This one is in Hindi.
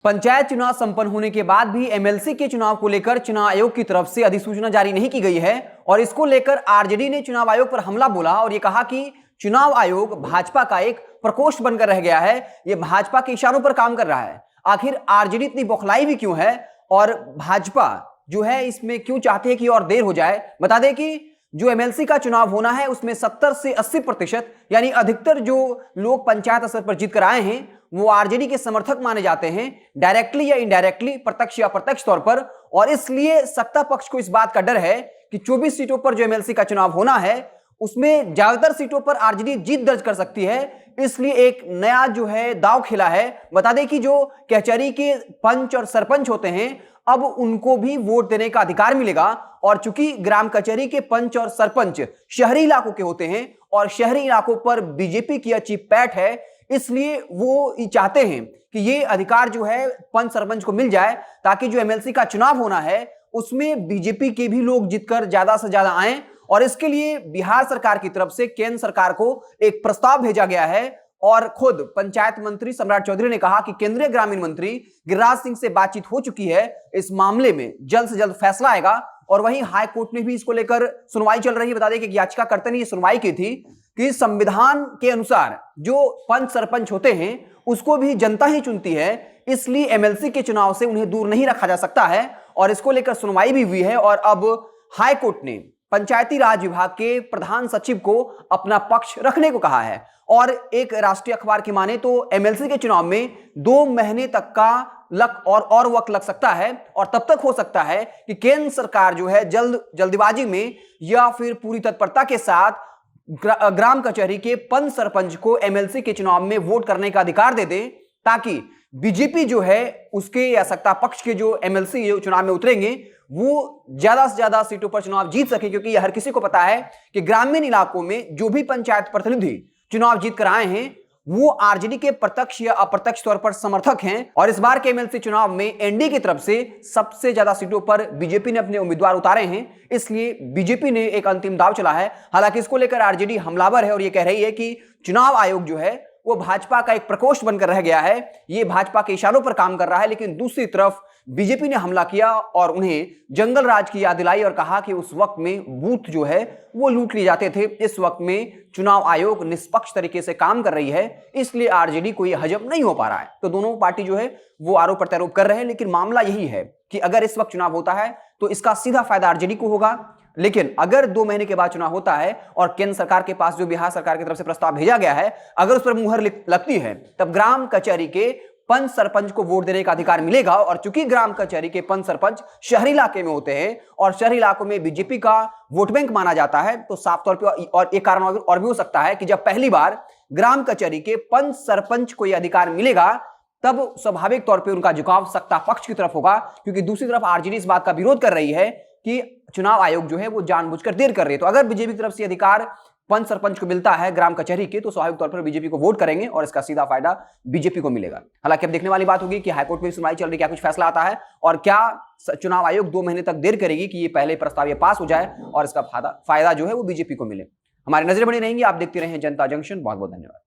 पंचायत चुनाव संपन्न होने के बाद भी एमएलसी के चुनाव को लेकर चुनाव आयोग की तरफ से अधिसूचना जारी नहीं की गई है और इसको लेकर आरजेडी ने चुनाव आयोग पर हमला बोला और यह कहा कि चुनाव आयोग भाजपा का एक प्रकोष्ठ बनकर रह गया है, यह भाजपा के इशारों पर काम कर रहा है। आखिर आरजेडी इतनी बौखलाई भी क्यों है और भाजपा जो है इसमें क्यों चाहती है कि और देर हो जाए। बता दें कि जो एमएलसी का चुनाव होना है उसमें 70 से 80% यानी अधिकतर जो लोग पंचायत स्तर पर जीत कर आए हैं वो आरजेडी के समर्थक माने जाते हैं, डायरेक्टली या इनडायरेक्टली, प्रत्यक्ष या अप्रत्यक्ष तौर पर। और इसलिए सत्ता पक्ष को इस बात का डर है कि 24 सीटों पर जो एमएलसी का चुनाव होना है उसमें ज्यादातर सीटों पर आरजेडी जीत दर्ज कर सकती है, इसलिए एक नया जो है दांव खेला है। बता दें कि जो कचहरी के पंच और सरपंच होते हैं अब उनको भी वोट देने का अधिकार मिलेगा और चूंकि ग्राम कचहरी के पंच और सरपंच शहरी इलाकों के होते हैं और शहरी इलाकों पर बीजेपी की अच्छी पैठ है, इसलिए वो चाहते हैं कि ये अधिकार जो है पंच सरपंच को मिल जाए ताकि जो एमएलसी का चुनाव होना है उसमें बीजेपी के भी लोग जीतकर ज्यादा से ज्यादा आए। और इसके लिए बिहार सरकार की तरफ से केंद्र सरकार को एक प्रस्ताव भेजा गया है और खुद पंचायत मंत्री सम्राट चौधरी ने कहा कि केंद्रीय ग्रामीण मंत्री गिरिराज सिंह से बातचीत हो चुकी है, इस मामले में जल्द से जल्द फैसला आएगा। और वहीं हाई कोर्ट ने भी इसको लेकर सुनवाई चल रही है। बता दें कि याचिकाकर्ता ने यह सुनवाई की थी कि संविधान के अनुसार जो पंच सरपंच होते हैं उसको भी जनता ही चुनती है, इसलिए एमएलसी के चुनाव से उन्हें दूर नहीं रखा जा सकता है। और इसको लेकर सुनवाई भी हुई है और अब हाई कोर्ट ने पंचायती राज विभाग के प्रधान सचिव को अपना पक्ष रखने को कहा है। और एक राष्ट्रीय अखबार की माने तो एमएलसी के चुनाव में 2 महीने तक का और वक्त लग सकता है और तब तक हो सकता है कि केंद्र सरकार जो है जल्दीबाजी में या फिर पूरी तत्परता के साथ ग्राम कचहरी के पंच सरपंच को एमएलसी के चुनाव में वोट करने का अधिकार दे दे ताकि बीजेपी जो है उसके या सत्ता पक्ष के जो एमएलसी चुनाव में उतरेंगे वो ज्यादा से ज्यादा सीटों पर चुनाव जीत सके। क्योंकि यह हर किसी को पता है कि ग्रामीण इलाकों में जो भी पंचायत प्रतिनिधि चुनाव जीत कर आए हैं वो आरजेडी के प्रत्यक्ष या अप्रत्यक्ष तौर पर समर्थक हैं। और इस बार के एमएलसी चुनाव में एनडीए की तरफ से सबसे ज्यादा सीटों पर बीजेपी ने अपने उम्मीदवार उतारे हैं, इसलिए बीजेपी ने एक अंतिम दांव चला है। हालांकि इसको लेकर आरजेडी हमलावर है और यह कह रही है कि चुनाव आयोग जो है वो भाजपा का एक प्रकोष्ठ बनकर रह गया है, ये भाजपा के इशारों पर काम कर रहा है। लेकिन दूसरी तरफ बीजेपी ने हमला किया और उन्हें जंगल राज की याद दिलाई और कहा कि उस वक्त में बूथ जो है वो लूट लिए जाते थे, इस वक्त में चुनाव आयोग निष्पक्ष तरीके से काम कर रही है, इसलिए आरजेडी को यह हजम नहीं हो पा रहा है। तो दोनों पार्टी जो है वो आरोप प्रत्यारोप कर रहे हैं, लेकिन मामला यही है कि अगर इस वक्त चुनाव होता है तो इसका सीधा फायदा आरजेडी को होगा, लेकिन अगर 2 महीने के बाद चुनाव होता है और केंद्र सरकार के पास जो बिहार सरकार की तरफ से प्रस्ताव भेजा गया है अगर उस पर मुहर लगती है तब ग्राम कचहरी के पंच सरपंच को वोट देने का अधिकार मिलेगा। और चूंकि ग्राम कचहरी के पंच सरपंच शहरी इलाके में होते हैं और शहरी इलाकों में बीजेपी का वोट बैंक माना जाता है तो साफ तौर पर और एक कारण और भी हो सकता है कि जब पहली बार ग्राम कचहरी के पंच सरपंच को यह अधिकार मिलेगा तब स्वाभाविक तौर पर उनका झुकाव सत्ता पक्ष की तरफ होगा, क्योंकि दूसरी तरफ आरजेडी इस बात का विरोध कर रही है कि चुनाव आयोग जो है वो जानबूझकर देर कर रही है। तो अगर बीजेपी की तरफ से अधिकार पंच सरपंच को मिलता है ग्राम कचहरी के तो स्वाभाविक तौर पर बीजेपी को वोट करेंगे और इसका सीधा फायदा बीजेपी को मिलेगा। हालांकि अब देखने वाली बात होगी कि हाईकोर्ट में सुनवाई चल रही, क्या कुछ फैसला आता है और क्या चुनाव आयोग 2 महीने तक देर करेगी कि ये पहले प्रस्ताव ये पास हो जाए और इसका फायदा जो है वो बीजेपी को मिले। हमारी नजरें बनी रहेंगी, आप देखते रहें जनता जंक्शन। बहुत बहुत धन्यवाद।